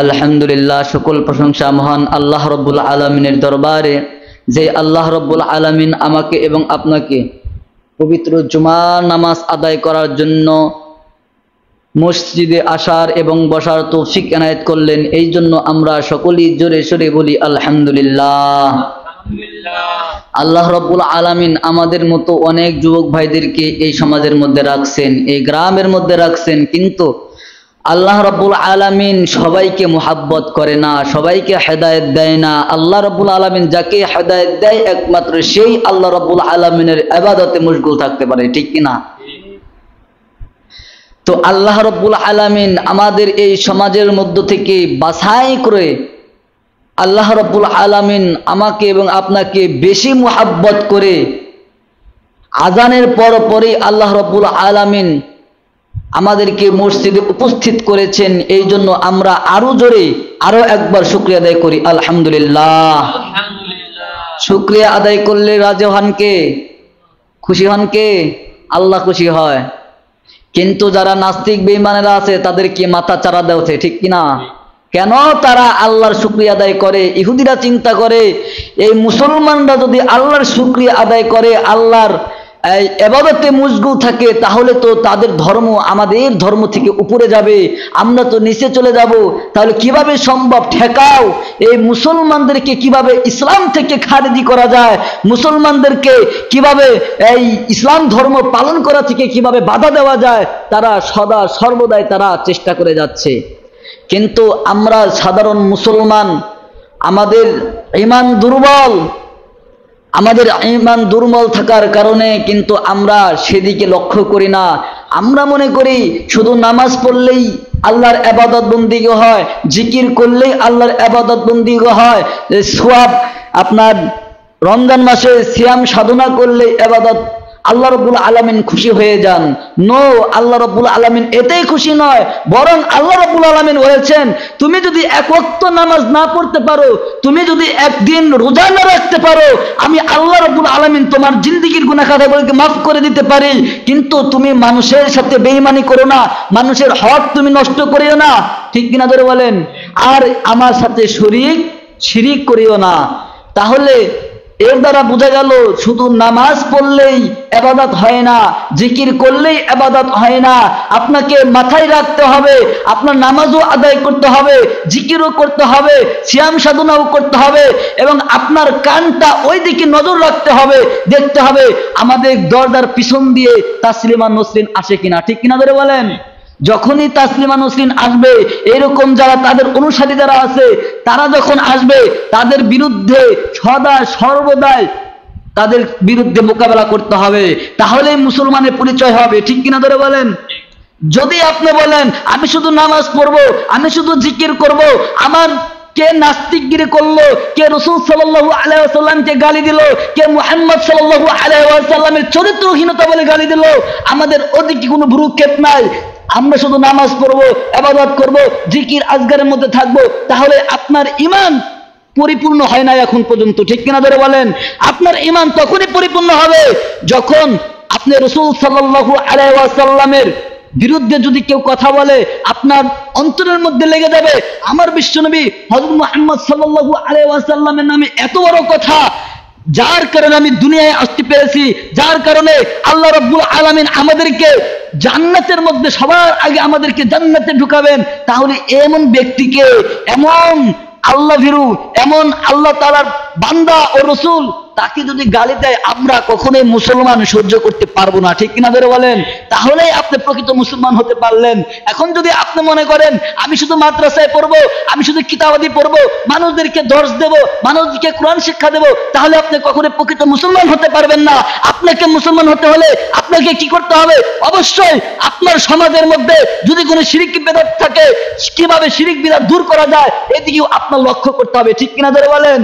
আলহামদুলিল্লাহ, সকল প্রশংসা মহান আল্লাহ রব্বুল আলামিনের দরবারে, যে আল্লাহ রব্বুল আলামিন আমাকে এবং আপনাকে পবিত্র জুমার নামাজ আদায় করার জন্য মসজিদে আসার এবং বসার তৌফিক এনায়েত করলেন। এই জন্য আমরা সকলেই জোরে সোরে বলি আলহামদুলিল্লাহ। আল্লাহ রব্বুল আলামিন আমাদের মতো অনেক যুবক ভাইদেরকে এই সমাজের মধ্যে রাখছেন, এই গ্রামের মধ্যে রাখছেন, কিন্তু আল্লাহ রব্বুল আলামিন সবাইকে মুহাব্বত করে না, সবাইকে হেদায়েত দেয় না। আল্লাহ রব্বুল আলামিন যাকে হেদায়েত দেয় একমাত্র সেই আল্লাহ রব্বুল আলামিনের ইবাদতে মশগুল থাকতে পারে, ঠিক কিনা? তো আল্লাহ রব্বুল আলামিন আমাদের এই সমাজের মধ্য থেকে বাছাই করে আল্লাহ রব্বুল আলামিন আমাকে এবং আপনাকে বেশি মুহাব্বত করে আজানের পরপরই আল্লাহ রব্বুল আলামিন আমাদেরকে মসজিদে উপস্থিত করেছেন। এই জন্য আমরা আরো জোরে আরো একবার শুকরিয়া আদায় করি আলহামদুলিল্লাহ। শুকরিয়া আদায় করলে রাজি হন কে? খুশি হন কে? আল্লাহ খুশি হয়। কিন্তু যারা নাস্তিক বেঈমানেরা আছে তাদেরকে মাথা চারা দেওয়া, ঠিক কিনা? কেন তারা আল্লাহর শুকরিয়া আদায় করে? ইহুদিরা চিন্তা করে এই মুসলমানরা যদি আল্লাহর শুকরিয়া আদায় করে, আল্লাহর ইবাদতে মশগুল থাকে, তাহলে তো তাদের ধর্ম আমাদের ধর্ম থেকে উপরে যাবে, আমরা তো নিচে চলে যাব। তাহলে কিভাবে সম্ভব? ঠেকাও, এই মুসলমানদেরকে কিভাবে ইসলাম থেকে খারিজি করা যায়, মুসলমানদেরকে কিভাবে এই ইসলাম ধর্ম পালন করা থেকে কিভাবে বাধা দেওয়া যায়, তারা সদা সর্বদাই তারা চেষ্টা করে যাচ্ছে। কিন্তু আমরা সাধারণ মুসলমান, আমাদের ঈমান দুর্বল, আমাদের ঈমান দুর্বল থাকার কারণে কিন্তু আমরা সেদিকে লক্ষ্য করি না। আমরা মনে করি শুধু নামাজ পড়লেই আল্লাহর ইবাদত বন্দেগী হয়, জিকির করলেই আল্লাহর ইবাদত বন্দেগী হয়, সওয়াব আপনার রমজান মাসে সিয়াম সাধনা করলে ইবাদত আল্লাহ রব্বুল আলামিন খুশি হয়ে যান। নো, আল্লাহ রব্বুল আলামিন এতেই খুশি নয়, বরং আল্লাহ রব্বুল আলামিন বলেছেন তুমি যদি এক ওয়াক্ত নামাজ না পড়তে পারো, তুমি যদি একদিন রোজা না রাখতে পারো, আমি আল্লাহ রব্বুল আলামিন তোমার জিন্দেগীর গুনাহ খাতাগুলোকে মাফ করে দিতে পারি। কিন্তু তুমি মানুষের সাথে বেঈমানি করো না, মানুষের হক তুমি নষ্ট করিও না, ঠিক কিনা ধরে বলেন? আর আমার সাথে শিরিক করিও না। তাহলে এর দ্বারা বোঝা গেল শুধু নামাজ পড়লেই ইবাদত হয় না, জিকির করলেই ইবাদত হয় না। আপনাকে মাথায় রাখতে হবে, আপনার নামাজও আদায় করতে হবে, জিকিরও করতে হবে, সিয়াম সাধনাও করতে হবে, এবং আপনার কানটা ওই দিকে নজর রাখতে হবে, দেখতে হবে আমাদের দরজার পিছন দিয়ে তাসলিমা নসরিন আসে কিনা, ঠিক কিনা ধরে বলেন? যখনই তাসলিমা নসরিন আসবে, এরকম যারা তাদের অনুসারী যারা আছে তারা যখন আসবে, তাদের বিরুদ্ধে সদা সর্বদাই তাদের বিরুদ্ধে মোকাবেলা করতে হবে, তাহলেই মুসলমানের পরিচয় হবে, ঠিক কিনা ধরে বলেন? যদি আপনি বলেন আমি শুধু নামাজ পড়বো, আমি শুধু জিকির করব, আমার কে নাস্তিকগিরি করলো, কে রাসূল সাল্লাল্লাহু আলাইহি ওয়াসাল্লামকে গালি দিল, কে মুহাম্মদ সাল্লাল্লাহু আলাইহি ওয়াসাল্লামের চরিত্রহীনতা বলে গালি দিল, আমাদের ওদিকে কোনো ভ্রুক্ষেপ নাই, আমরা শুধু নামাজ পড়বো, ইবাদত করব, জিকির আজগারের মধ্যে থাকবো, তাহলে আপনার ঈমান পরিপূর্ণ হয় না এখন পর্যন্ত, ঠিক কিনা ধরে বলেন? আপনার ঈমান তখনই পরিপূর্ণ হবে যখন আপনি রাসূল সাল্লাল্লাহু আলাইহি ওয়াসাল্লামের বিরুদ্ধে যদি কেউ কথা বলে, আপনার অন্তরের মধ্যে লেগে যাবে আমার বিশ্বনবী হযরত মুহাম্মদ সাল্লাল্লাহু আলাইহি ওয়াসাল্লামের নামে এত বড় কথা, যার কারণে আমি দুনিয়ায় আসতে পেরেছি, যার কারণে আল্লাহ রাব্বুল আলামিন আমাদেরকে জান্নাতের মধ্যে সবার আগে আমাদেরকে জান্নাতে ঢুকাবেন। তাহলে এমন ব্যক্তিকে, এমন আল্লাহ ভীরু, এমন আল্লাহ তাআলার বান্দা ও রাসূল, তাকে যদি গালি দেয় আমরা কখনোই মুসলমান সহ্য করতে পারবো না, ঠিক কিনা ধরে বলেন? তাহলেই আপনি প্রকৃত মুসলমান হতে পারলেন। এখন যদি আপনি মনে করেন আমি শুধু মাদ্রাসায় পড়বো, আমি শুধু কিতাবাদি পড়বো, মানুষদেরকে দর্শ দেব, মানুষকে কোরআন শিক্ষা দেব, তাহলে আপনি কখনোই প্রকৃত মুসলমান হতে পারবেন না। আপনাকে মুসলমান হতে হলে আপনাকে কি করতে হবে? অবশ্যই আপনার সমাজের মধ্যে যদি কোনো শিরক বিদআত থাকে, কিভাবে শিরক বিদআত দূর করা যায় এদিকেও আপনার লক্ষ্য করতে হবে, ঠিক কিনা ধরে বলেন?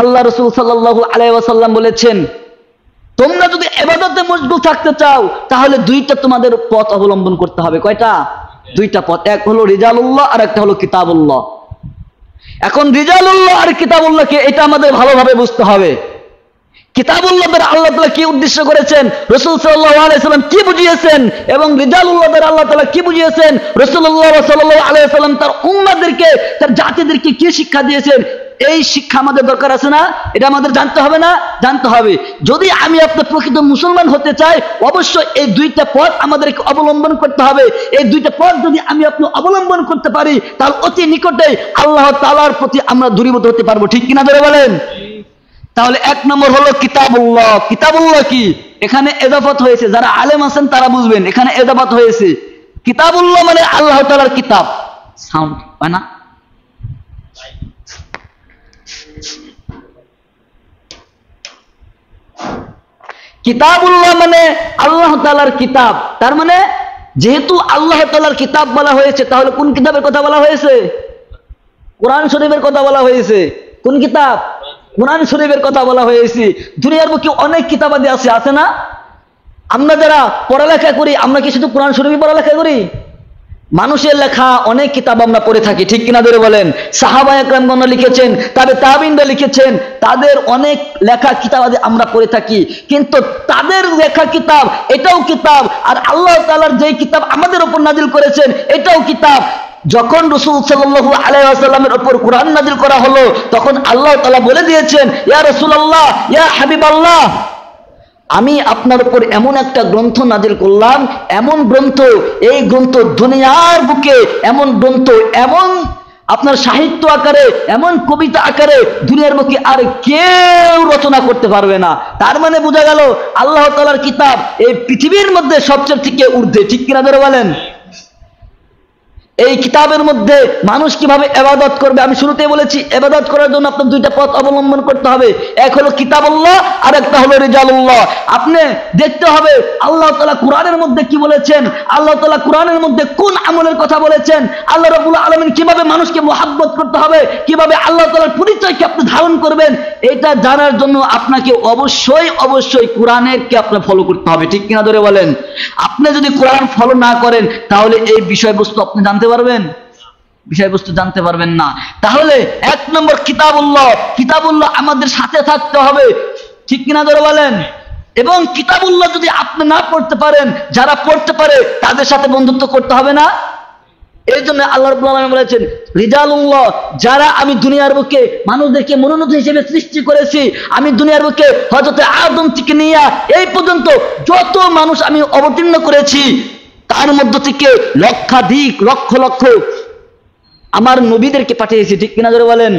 আল্লাহ রাসূল সাল্লাল্লাহু আলাইহি ওয়াসাল্লাম বলেছেন তোমরা যদি ইবাদতে মশগুল থাকতে চাও তাহলে দুইটা তোমাদের পথ অবলম্বন করতে হবে। কয়টা? দুইটা পথ, এক হলো রিজালুল্লাহ আর একটা হলো কিতাবুল্লাহ। এখন রিজালুল্লাহ আর কিতাবুল্লাহকে এটা আমাদের ভালোভাবে বুঝতে হবে। কিতাবুল্লাহ দ্বারা আল্লাহ তাআলা কি উদ্দেশ্য করেছেন, রাসূল সাল্লাল্লাহু আলাইহি সাল্লাম কি বুঝিয়েছেন, এবং রিজালুল্লাহ দ্বারা আল্লাহ তাআলা কি বুঝিয়েছেন, রাসূলুল্লাহ সাল্লাল্লাহু আলাইহি সাল্লাম তার উম্মতদেরকে, তার জাতিদেরকে কি শিক্ষা দিয়েছেন, এই শিক্ষা আমাদের দরকার আছে না? এটা আমাদের জানতে হবে না? জানতে হবে। যদি আমি আপনি প্রকৃত মুসলমান হতে চাই, অবশ্যই এই দুইটা পথ আমাদেরকে অবলম্বন করতে হবে। এই দুইটা পথ যদি আমি আপনি অবলম্বন করতে পারি, তাহলে অতি নিকটেই আল্লাহ তাআলার প্রতি আমরা দূরীভূত হতে পারবো। ঠিক কিনা ধরে বলেন? তাহলে এক নম্বর হলো কিতাবুল্লাহ। কিতাবুল্লাহ কি? এখানে এজাফত হয়েছে, যারা আলেম আছেন তারা বুঝবেন, এখানে এজাফত হয়েছে। কিতাবুল্লাহ মানে আল্লাহ তাআলার কিতাব। সাউন্ড হয় না? কিতাবুল্লাহ মানে আল্লাহ তাআলার কিতাব। তার মানে যেহেতু আল্লাহ তাআলার কিতাব বলা হয়েছে, তাহলে কোন কিতাবের কথা বলা হয়েছে? কোরআন শরীফের কথা বলা হয়েছে। কোন কিতাব? কোরআন শরীফের কথা বলা হয়েছে। দুনিয়ার বুকে অনেক কিতাবাদি আছে, আছে না? আমরা যারা পড়ালেখা করি, আমরা কি শুধু কোরআন শরীফই পড়ালেখা করি? মানুষের লেখা অনেক কিতাব আমরা পড়ে থাকি। ঠিক কিনা ধরে বলেন? সাহাবায়ে কেরামগণ লিখেছেন, তাবেঈনরা লিখেছেন, তাদের অনেক লেখা কিতাবাদি আমরা পড়ে থাকি। কিন্তু তাদের লেখা কিতাব, এটাও কিতাব, আর আল্লাহ তাআলার যেই কিতাব আমাদের উপর নাজিল করেছেন, এটাও কিতাব। যখন রাসূল সাল্লাল্লাহু আলাইহি ওয়াসাল্লামের উপর কোরআন নাজিল করা হলো, তখন আল্লাহ তাআলা বলে দিয়েছেন, ইয়া রাসূলুল্লাহ, ইয়া হাবিবাল্লাহ, আমি আপনার উপর এমন একটা গ্রন্থ নাজিল করলাম, এমন গ্রন্থ, এই গ্রন্থ দুনিয়ার বুকে, এমন গ্রন্থ, এমন আপনার সাহিত্য আকারে, এমন কবিতা আকারে দুনিয়ার বুকে আর কেউ রচনা করতে পারবে না। তার মানে বোঝা গেল আল্লাহ তাআলার কিতাব এই পৃথিবীর মধ্যে সবচেয়ে থেকে ঊর্ধ্বে। ঠিক কিনা ধরে বলেন? এই কিতাবের মধ্যে মানুষ কিভাবে ইবাদত করবে, আমি শুরুতেই বলেছি, ইবাদত করার জন্য আপনার দুইটা পথ অবলম্বন করতে হবে। এক হলো কিতাবুল্লাহ, আর একটা হলো রিজালুল্লাহ। আপনি দেখতে হবে আল্লাহ তাআলা কোরআনের মধ্যে কি বলেছেন, আল্লাহ তাআলা কোরআনের মধ্যে কোন আমলের কথা বলেছেন, আল্লাহ রাব্বুল আলামিন কিভাবে মানুষকে মুহাব্বত করতে হবে, কিভাবে আল্লাহ তাআলার পরিচয়কে আপনি ধারণ করবেন, এটা জানার জন্য আপনাকে অবশ্যই অবশ্যই কোরআনকে আপনি ফলো করতে হবে। ঠিক কিনা ধরে বলেন? আপনি যদি কোরআন ফলো না করেন, তাহলে এই বিষয়বস্তু আপনি জানতে পারবেন? বিষয়বস্তু জানতে পারবেন না। তাহলে এক নম্বর কিতাবুল্লাহ। কিতাবুল্লাহ আমাদের সাথে থাকতে হবে। ঠিক কিনা ধরে বলেন? এবং কিতাবুল্লাহ যদি আপনি না পড়তে পারেন, যারা পড়তে পারে তাদের সাথে বন্ধুত্ব করতে হবে না? এই জন্য আল্লাহ রাব্বুল আলামিন বলেছেন, রিজালুল্লাহ, যারা আমি দুনিয়ার বুকে মানুষদেরকে মনোনীত হিসেবে সৃষ্টি করেছি, আমি দুনিয়ার বুকে হযরত আদম থেকে নিয়ে এই পর্যন্ত যত মানুষ আমি অবতীর্ণ করেছি, তার মধ্য থেকে লক্ষাধিক, লক্ষ লক্ষ আমার নবীদেরকে পাঠিয়েছি। ঠিক কিনা ধরে বলেন?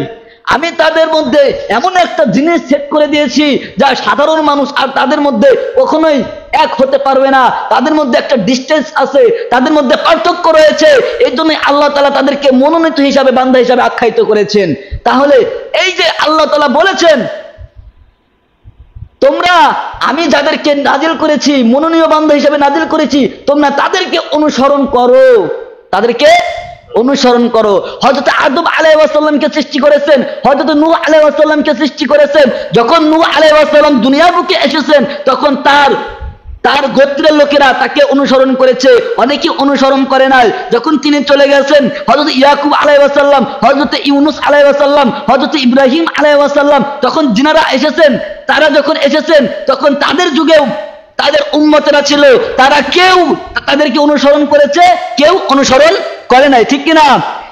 আমি তাদের মধ্যে এমন একটা জিনিস সেট করে দিয়েছি, যা সাধারণ মানুষ আর তাদের মধ্যে কখনোই এক হতে পারবে না। তাদের মধ্যে একটা ডিস্টেন্স আছে, তাদের মধ্যে পার্থক্য রয়েছে। এই জন্য আল্লাহ তাআলা তাদেরকে মনোনীত হিসাবে, বান্দা হিসাবে আখ্যায়িত করেছেন। তাহলে এই যে আল্লাহ তাআলা বলেছেন, তোমরা, আমি যাদেরকে নাজিল করেছি, মনোনীয় বান্দা হিসেবে নাজিল করেছি, তোমরা তাদেরকে অনুসরণ করো, তাদেরকে অনুসরণ করো। হযরত আদম আলাইহিস সালামকে সৃষ্টি করেছেন, হযরত নূহ আলাইহিস সালামকে সৃষ্টি করেছেন। যখন নূহ আলাইহিস সালাম দুনিয়ার বুকে এসেছেন, তখন তার গোত্রের লোকেরা তাকে অনুসরণ করেছে, অনেকে অনুসরণ করে নাই। যখন তিনি চলে গেছেন, হযরত ইয়াকুব আলাইহিস সালাম, হযরত ইউনুস আলাইহিস সালাম, হযরত ইব্রাহিম আলাইহিস সালাম, তখন যিনারা এসেছেন, তারা যখন এসেছেন, তখন তাদের যুগেও তাদের উম্মতেরা ছিল, তারা কেউ তাদেরকে অনুসরণ করেছে, কেউ অনুসরণ করে নাই। ঠিক কিনা?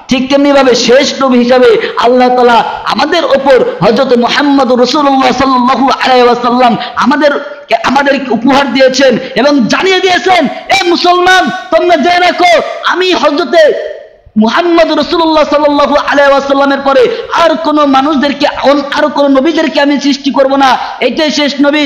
ঠিক তেমনি ভাবে শেষ নবী হিসাবে আল্লাহ তাআলা আমাদের উপর হযরত মুহাম্মদ রাসূলুল্লাহ সাল্লাল্লাহু আলাইহি ওয়াসাল্লাম আমাদেরকে উপহার দিয়েছেন এবং জানিয়ে দিয়েছেন, এ মুসলমান, তোমরা জেনে রাখো, আমি হযরতে মুহাম্মদ রাসূলুল্লাহ সাল্লাল্লাহু আলাইহি ওয়াসাল্লামের পরে আর কোন মানুষদেরকে, আর কোন নবীদেরকে আমি সৃষ্টি করব না। এটাই শেষ নবী।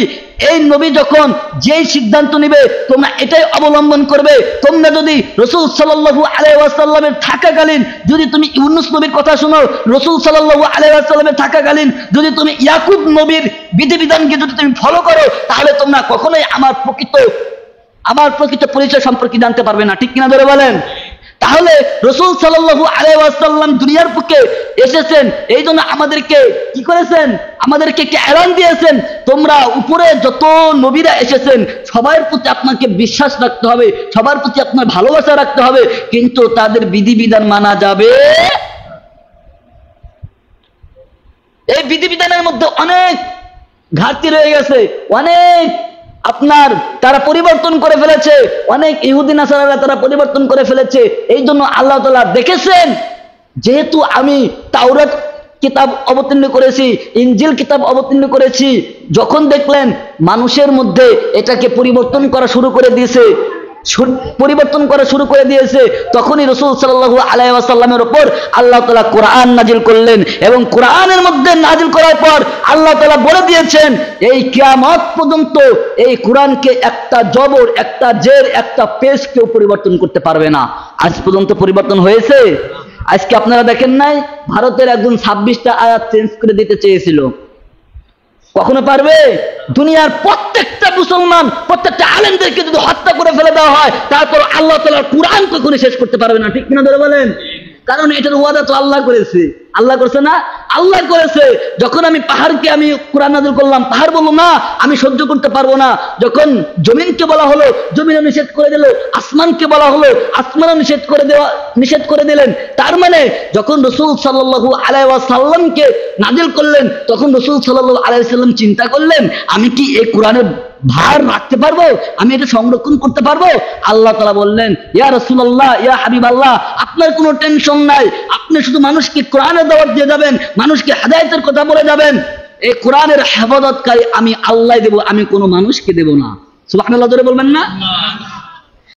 এই নবী যখন যেই সিদ্ধান্ত নেবে, তোমরা এটাই অবলম্বন করবে। তোমরা যদি রাসূল সাল্লাল্লাহু আলাইহি ওয়াসাল্লামের থাকাকালীন যদি তুমি ইউনুস নবীর কথা শোনো, রাসূল সাল্লাল্লাহু আলাইহি ওয়াসাল্লামের থাকাকালীন যদি তুমি ইয়াকুব নবীর বিধিবিধানকে যদি তুমি ফলো করো, তাহলে তোমরা কখনোই আমার প্রকৃত পরিচয় সম্পর্কে জানতে পারবে না। ঠিক কিনা ধরে বলেন? তাহলে রাসূল সাল্লাল্লাহু আলাইহি ওয়াসাল্লাম দুনিয়ার বুকে এসেছেন, এই জন্য আমাদেরকে কি করেছেন? আমাদেরকে একটা এলান দিয়েছেন, তোমরা উপরে যত নবীরা এসেছেন সবার প্রতি আপনাকে বিশ্বাস রাখতে হবে, সবার প্রতি আপনার ভালোবাসা রাখতে হবে, কিন্তু তাদের বিধিবিধান মানা যাবে। এই বিধিবিধানের মধ্যে অনেক ঘাটতি রয়ে গেছে, অনেক আপনার তারা পরিবর্তন করে ফেলেছে, অনেক ইহুদি নাসারারা তারা পরিবর্তন করে ফেলেছে। এই জন্য আল্লাহ তাআলা দেখেছেন যেহেতু আমি তাওরাত কিতাব অবতীর্ণ করেছি, ইনজিল কিতাব অবতীর্ণ করেছি, যখন দেখলেন মানুষের মধ্যে এটাকে পরিবর্তন করা শুরু করে দিয়েছে, তখনই রাসূল সাল্লাল্লাহু আলাইহি ওয়াসাল্লামের উপর আল্লাহ তাআলা কোরআন নাজিল করলেন। এবং কোরআনের মধ্যে নাজিল করার পর আল্লাহ তাআলা বলে দিয়েছেন এই কিয়ামত পর্যন্ত এই কোরআনকে একটা জবর, একটা জের, একটা পেশ কেউ পরিবর্তন করতে পারবে না। আজ পর্যন্ত পরিবর্তন হয়েছে? আজকে আপনারা দেখেন নাই ভারতের একজন 26টা আয়াত চেঞ্জ করে দিতে চেয়েছিল, কখনো পারবে? দুনিয়ার প্রত্যেকটা মুসলমান, প্রত্যেকটা আলেমদেরকে যদি হত্যা করে ফেলে দেওয়া হয়, তারপর আল্লাহ তাআলার কোরআন কখনো শেষ করতে পারবে না। ঠিক কিনা ধরে বলেন? কারণ এটার ওয়াদা তো আল্লাহ করেছে। আল্লাহ করেছে না? আল্লাহ করেছে। যখন আমি পাহাড়কে আমি কোরআন নাযিল করলাম, পাহাড় বলল না আমি সহ্য করতে পারবো না। যখন জমিনকে বলা হলো, জমিনও নিষেধ করে দিল। আসমানকে বলা হলো, আসমানও নিষেধ করে দিলেন। তার মানে যখন রাসূল সাল্লাল্লাহু আলাইহি ওয়াসাল্লামকে নাযিল করলেন, তখন রাসূল সাল্লাল্লাহু আলাইহি ওয়াসাল্লাম চিন্তা করলেন আমি কি এই কোরআনের ভার রাখতে পারবো? আমি এটা সংরক্ষণ করতে পারবো? আল্লাহ তাআলা বললেন ইয়া রাসূলুল্লাহ, ইয়া হাবিবাল্লাহ, আপনার কোনো টেনশন নাই, আপনি শুধু মানুষকে কোরআনের দাওয়াত দিয়ে যাবেন, মানুষকে হেদায়েতের কথা বলে যাবেন। এই কোরআনের হেফাজতকারী আমি আল্লাহ দেব, আমি কোনো মানুষকে দেব না। সুবহানাল্লাহ জোরে বলবেন না?